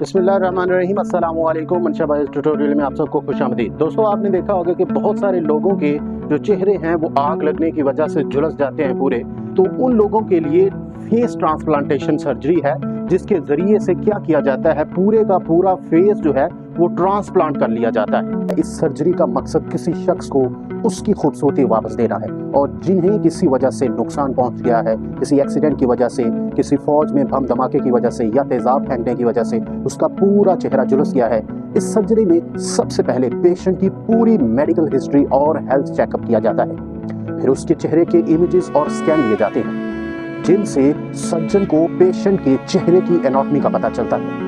बिस्मिल्लाहिर्रहमानिर्रहीम अस्सलाम वालेकुम। मंशा भाई ट्यूटोरियल में आप सबको खुशामदीद। दोस्तों, आपने देखा होगा कि बहुत सारे लोगों के जो चेहरे हैं वो आग लगने की वजह से झुलस जाते हैं पूरे। तो उन लोगों के लिए फेस ट्रांसप्लांटेशन सर्जरी है, जिसके जरिए से क्या किया जाता है, पूरे का पूरा फेस जो है वो ट्रांसप्लांट कर लिया जाता है। इस सर्जरी का मकसद किसी शख्स को उसकी खूबसूरती वापस देना है, और जिन्हें किसी वजह से नुकसान पहुंच गया है, किसी एक्सीडेंट की वजह से, किसी फौज में बम धमाके की वजह से या तेजाब फेंकने की वजह से उसका पूरा चेहरा झुलस गया है। इस सर्जरी में सबसे पहले पेशेंट की पूरी मेडिकल हिस्ट्री और हेल्थ चेकअप किया जाता है। फिर उसके चेहरे के इमेजेस और स्कैन लिए जाते हैं, जिनसे सर्जन को पेशेंट के चेहरे की एनाटॉमी का पता चलता है।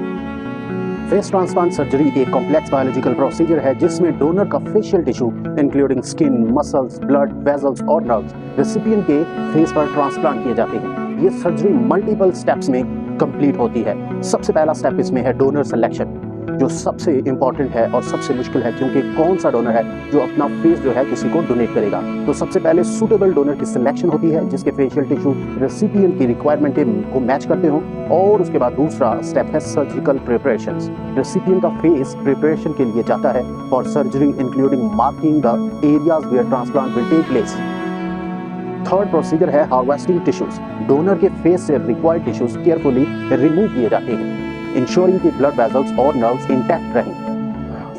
फेस ट्रांसप्लांट सर्जरी एक कॉम्प्लेक्स बायोलॉजिकल प्रोसीजर है जिसमें डोनर का facial tissue including skin, muscles, blood vessels और नर्व्स रेसिपिएंट के फेस पर ट्रांसप्लांट किए जाते हैं। ये सर्जरी मल्टीपल स्टेप्स में कंप्लीट होती है। सबसे पहला स्टेप इसमें है डोनर सिलेक्शन, जो सबसे इंपॉर्टेंट है और सबसे मुश्किल है, क्योंकि कौन सा डोनर है जो अपना फेस जो है किसी को डोनेट करेगा। तो सबसे पहले सूटेबल डोनर की सिलेक्शन होती है, जिसके फेशियल टिश्यू रेसिपिएंट की रिक्वायरमेंट को मैच करते हो। और उसके बाद दूसरा स्टेप है सर्जिकल प्रिपरेशंस। रेसिपिएंट का फेस प्रिपरेशन के लिए जाता है for surgery including marking the areas where transplant will take place. Third procedure है हार्वेस्टिंग टिश्यूज। डोनर के फेस से रिक्वायर्ड टिश्यूज केयरफुली रिमूव किए जाते हैं, इंश्योरिंग कि ब्लड वेसल्स और नर्व्स इंटैक्ट रहें।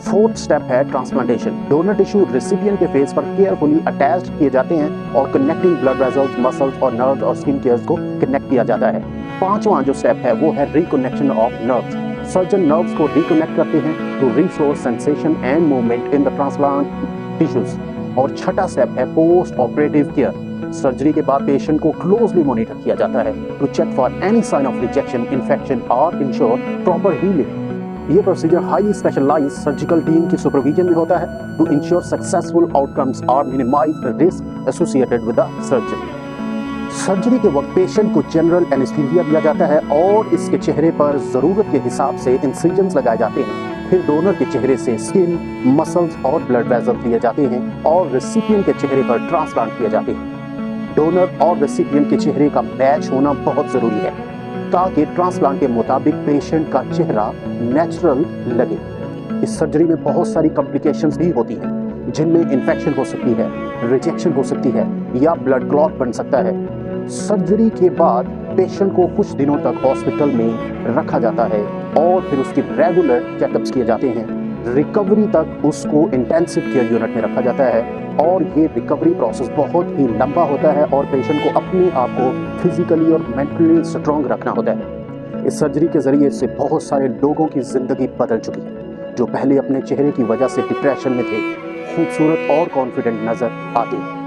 फोर्थ स्टेप है ट्रांसप्लांटेशन। डोनर टिश्यू रेसिपिएंट के फेस पर केयरफुली अटैच्ड किए जाते हैं और कनेक्टिंग ब्लड वेसल्स, मसल्स और नर्व्स और स्किन केयर्स को कनेक्ट किया जाता है। पांचवा जो स्टेप है वो है reconnection of nerves. Surgeon nerves को रिकनेक्ट करते हैं to restore sensation and movement in the transplant tissues. और छठा स्टेप है पोस्ट ऑपरेटिव केयर। सर्जरी के बाद पेशेंट को क्लोजली मॉनिटर किया जाता है to check for any sign of rejection, infection और इंश्योर प्रॉपर हीलिंग। ये procedure highly specialized surgical team की सुपरविजन में होता है टू इंश्योर सक्सेसफुल आउटकम्स और minimize the risk associated with the surgery. Surgery के वक्त पेशेंट को जनरल एनेस्थीसिया दिया जाता है और इसके चेहरे पर जरूरत के हिसाब से इंसिजन्स लगाए जाते हैं। फिर डोनर के चेहरे से स्किन, मसल्स और ब्लड वेसल्स लिए जाते हैं और रेसिपिएंट के चेहरे पर ट्रांसप्लांट किए जाते हैं। डोनर और रेसिपिएंट के चेहरे का मैच होना बहुत जरूरी है, ताकि ट्रांसप्लांट के मुताबिक पेशेंट का चेहरा नेचुरल लगे। इस सर्जरी में बहुत सारी कॉम्प्लिकेशंस भी होती हैं, जिनमें इन्फेक्शन हो सकती है, रिजेक्शन हो सकती है या ब्लड क्लॉट बन सकता है। सर्जरी के बाद पेशेंट को कुछ दिनों तक हॉस्पिटल में रखा जाता है और फिर उसकी रेगुलर चेकअप्स किए जाते हैं। रिकवरी तक उसको इंटेंसिव केयर यूनिट में रखा जाता है और ये रिकवरी प्रोसेस बहुत ही लंबा होता है और पेशेंट को अपने आप को फिजिकली और मेंटली स्ट्रॉन्ग रखना होता है। इस सर्जरी के जरिए से बहुत सारे लोगों की जिंदगी बदल चुकी है, जो पहले अपने चेहरे की वजह से डिप्रेशन में थे, खूबसूरत और कॉन्फिडेंट नजर आते हैं।